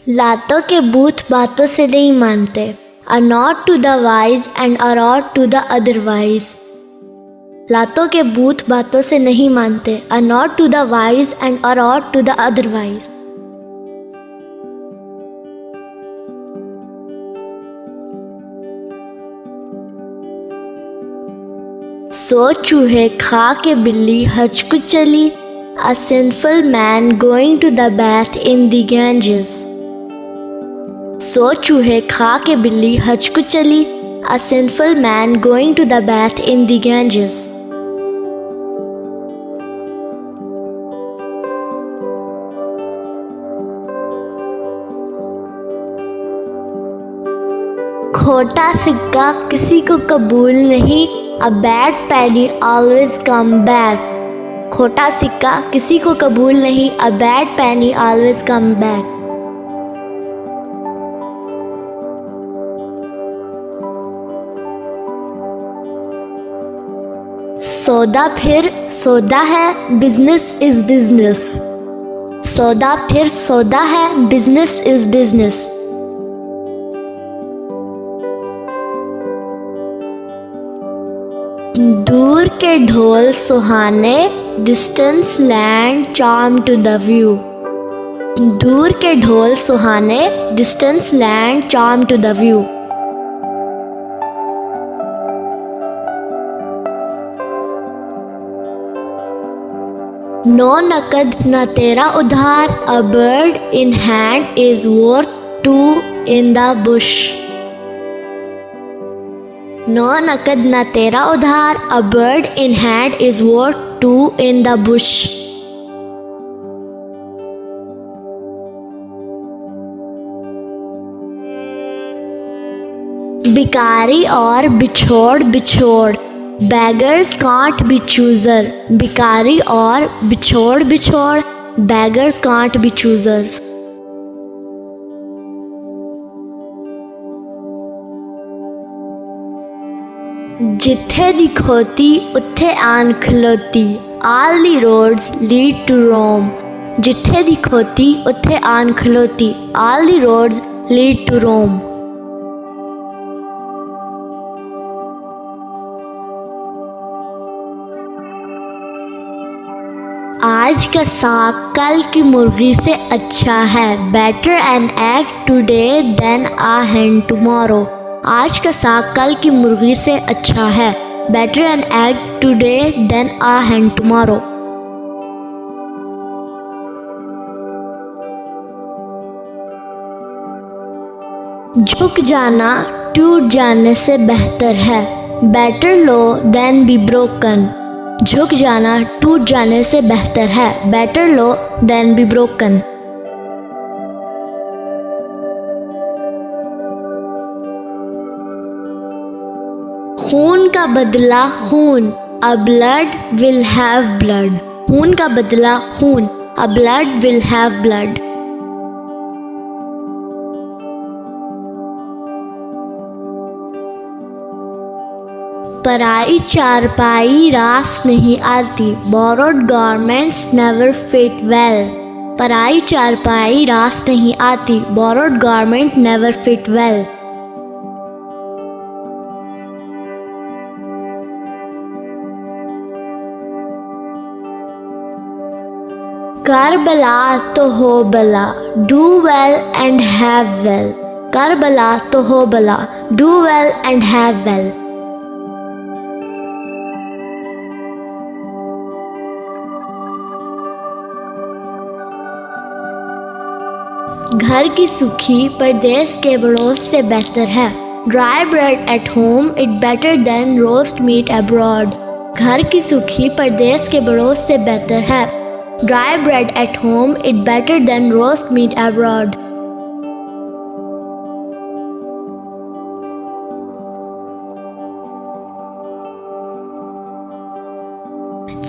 लातों के बूथ बातों से नहीं मानते, are not to the wise and are not to the otherwise। लातों के बूथ बातों से नहीं मानते, are not to the wise and are not to the otherwise। सो चूहे खा के बिल्ली हज को चली, a sinful man going to the bath in the Ganges। सो चूहे खा के बिल्ली हज को चली, a sinful man going to the bath in the Ganges। खोटा सिक्का किसी को कबूल नहीं, a bad penny always come back। खोटा सिक्का किसी को कबूल नहीं, a bad penny always come back। सौदा फिर सौदा है, बिजनेस इज बिजनेस। सौदा फिर सौदा है, बिजनेस इज बिजनेस। दूर के ढोल सुहाने, distance lend charm to the view. दूर के ढोल सुहाने, distance lend charm to the view. नो नकद न तेरा उधार, a bird in hand is worth two in the bush. नो नकद न तेरा उधार, a bird in hand is worth two in the bush। भिखारी और बिछोड़ बिछोड़, beggars can't be chooser। भिखारी और बिछोड़ बिछोड़, beggars can't be choosers। जिथे दी खोती उत्थे आन खलोती, all the roads lead to Rome। जिथे दी खोती उत्थे आन खलोती, all the roads lead to Rome। आज का साग कल की मुर्गी से अच्छा है, better an egg today than a hen tomorrow। आज का साग कल की मुर्गी से अच्छा है, better an egg today than a hen tomorrow। झुक जाना टूट जाने से बेहतर है, better low than be broken। झुक जाना टूट जाने से बेहतर है, better low than be broken। खून का बदला खून, a blood will have blood। खून का बदला खून, a blood will have blood। पराई चारपाई रास नहीं आती, borrowed garments never fit well। पराई चारपाई रास नहीं आती, borrowed garment never fit well। कर बला तो हो बला, do well and have well। कर बला तो हो बला, do well and have well। घर की सुखी परदेस के बड़ोस से बेहतर है, dry bread at home it better than roast meat abroad। घर की सुखी परदेस के बड़ोस से बेहतर है, dry bread at home it better than roast meat abroad।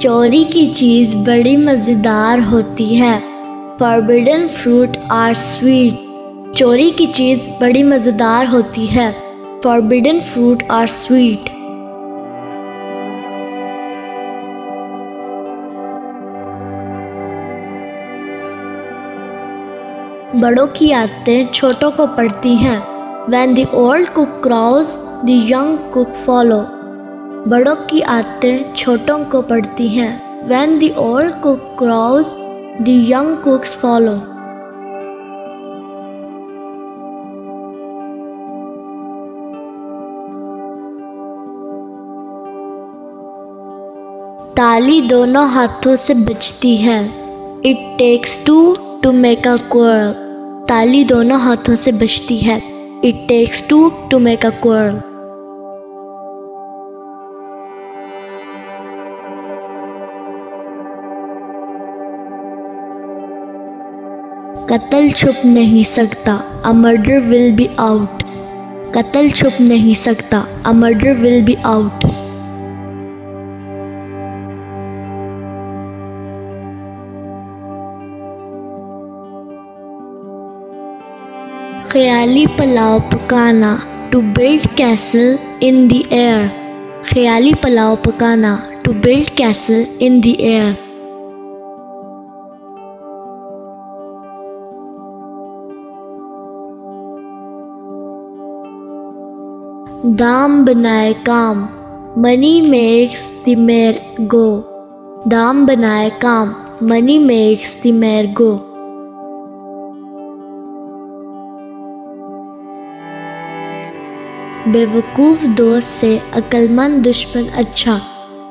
चोरी की चीज बड़ी मजेदार होती है, forbidden fruit are sweet। चोरी की चीज बड़ी मजेदार होती है, forbidden fruit are sweet। बड़ों की आदतें छोटों को पड़ती हैं। When the old cook craws, the young cook follow. बड़ों की आदतें छोटों को पड़ती हैं। When the old cook craws, the young cooks follow. ताली दोनों हाथों से बजती है। It takes two to make a quarrel. ताली दोनों हाथों से बजती है। It takes two to make a quarrel. कत्ल छुप नहीं सकता, a murder will be out. कत्ल छुप नहीं सकता, a murder will be out. ख्याली पुलाव पकाना, to build castle in the air. ख्याली पुलाव पकाना, to build castle in the air. दाम बनाए काम, money makes the mare go. दाम बनाए काम, money makes the mare go. बेवकूफ़ दोस्त से अक्लमंद दुश्मन अच्छा।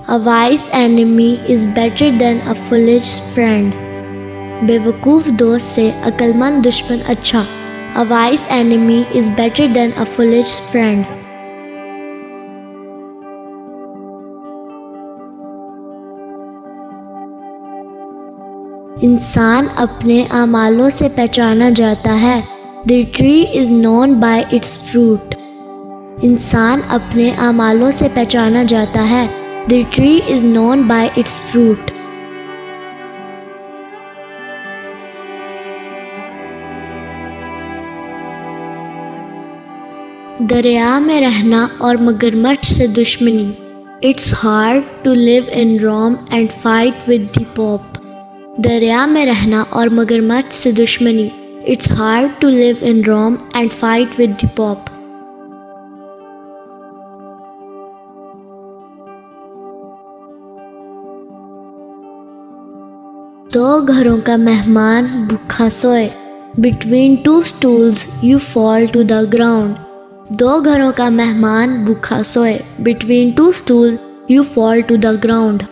A wise enemy is better than a foolish friend. बेवकूफ़ दोस्त से अक्लमंद दुश्मन अच्छा। A wise enemy is better than a foolish friend. इंसान अपने आमालों से पहचाना जाता है। The tree is known by its fruit. इंसान अपने आमालों से पहचाना जाता है। The tree is known by its fruit. दरिया में रहना और मगरमच्छ से दुश्मनी। It's hard to live in Rome and fight with the Pope. दरिया में रहना और मगरमच्छ से दुश्मनी। It's hard to live in Rome and fight with the Pope. दो घरों का मेहमान भूखा सोए। Between two stools you fall to the ground. दो घरों का मेहमान भूखा सोए। Between two stools you fall to the ground.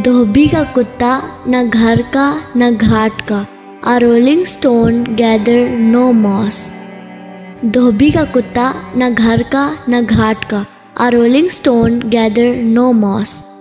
धोबी का कुत्ता न घर का न घाट का। A rolling stone gather no moss. धोबी का कुत्ता न घर का न घाट का। A rolling stone gather no moss.